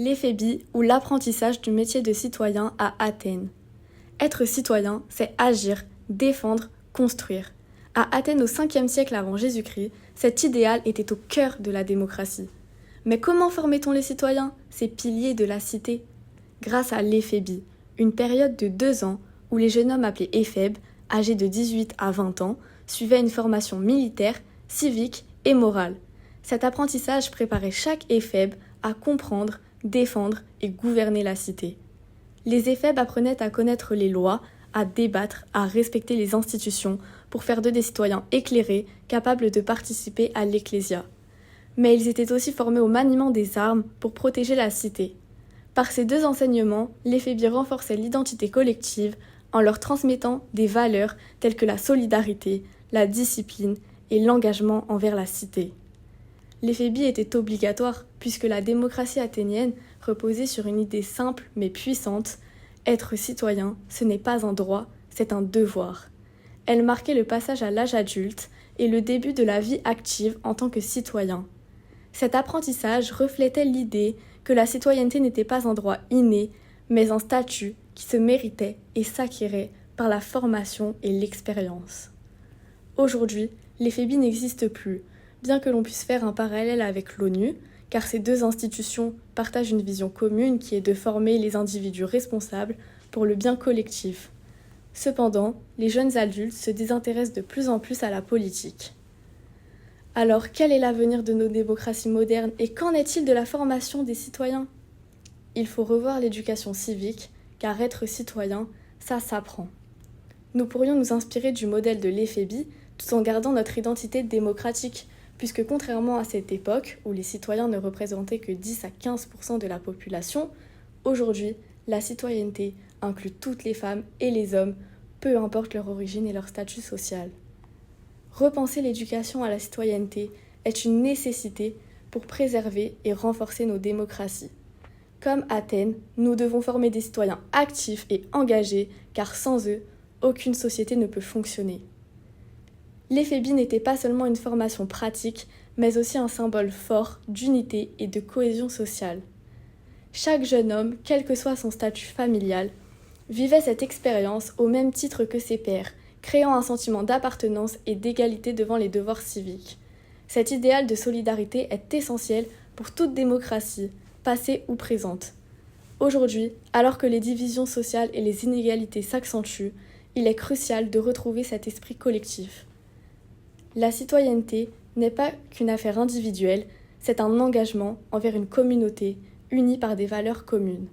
L'éphébie ou l'apprentissage du métier de citoyen à Athènes. Être citoyen, c'est agir, défendre, construire. À Athènes au 5e siècle avant Jésus-Christ, cet idéal était au cœur de la démocratie. Mais comment formait-on les citoyens, ces piliers de la cité ? Grâce à l'éphébie, une période de 2 ans où les jeunes hommes appelés éphèbes, âgés de 18 à 20 ans, suivaient une formation militaire, civique et morale. Cet apprentissage préparait chaque éphèbe à comprendre, défendre et gouverner la cité. Les éphèbes apprenaient à connaître les lois, à débattre, à respecter les institutions pour faire d'eux des citoyens éclairés, capables de participer à l'ecclésia. Mais ils étaient aussi formés au maniement des armes pour protéger la cité. Par ces 2 enseignements, l'éphébie renforçait l'identité collective en leur transmettant des valeurs telles que la solidarité, la discipline et l'engagement envers la cité. L'éphébie était obligatoire puisque la démocratie athénienne reposait sur une idée simple mais puissante. Être citoyen, ce n'est pas un droit, c'est un devoir. Elle marquait le passage à l'âge adulte et le début de la vie active en tant que citoyen. Cet apprentissage reflétait l'idée que la citoyenneté n'était pas un droit inné, mais un statut qui se méritait et s'acquérait par la formation et l'expérience. Aujourd'hui, l'éphébie n'existe plus, bien que l'on puisse faire un parallèle avec l'ONU, car ces 2 institutions partagent une vision commune qui est de former les individus responsables pour le bien collectif. Cependant, les jeunes adultes se désintéressent de plus en plus à la politique. Alors, quel est l'avenir de nos démocraties modernes et qu'en est-il de la formation des citoyens ? Il faut revoir l'éducation civique, car être citoyen, ça s'apprend. Nous pourrions nous inspirer du modèle de l'éphébie tout en gardant notre identité démocratique, puisque contrairement à cette époque où les citoyens ne représentaient que 10 à 15% de la population, aujourd'hui, la citoyenneté inclut toutes les femmes et les hommes, peu importe leur origine et leur statut social. Repenser l'éducation à la citoyenneté est une nécessité pour préserver et renforcer nos démocraties. Comme Athènes, nous devons former des citoyens actifs et engagés, car sans eux, aucune société ne peut fonctionner. L'éphébie n'était pas seulement une formation pratique, mais aussi un symbole fort d'unité et de cohésion sociale. Chaque jeune homme, quel que soit son statut familial, vivait cette expérience au même titre que ses pairs, créant un sentiment d'appartenance et d'égalité devant les devoirs civiques. Cet idéal de solidarité est essentiel pour toute démocratie, passée ou présente. Aujourd'hui, alors que les divisions sociales et les inégalités s'accentuent, il est crucial de retrouver cet esprit collectif. La citoyenneté n'est pas qu'une affaire individuelle, c'est un engagement envers une communauté unie par des valeurs communes.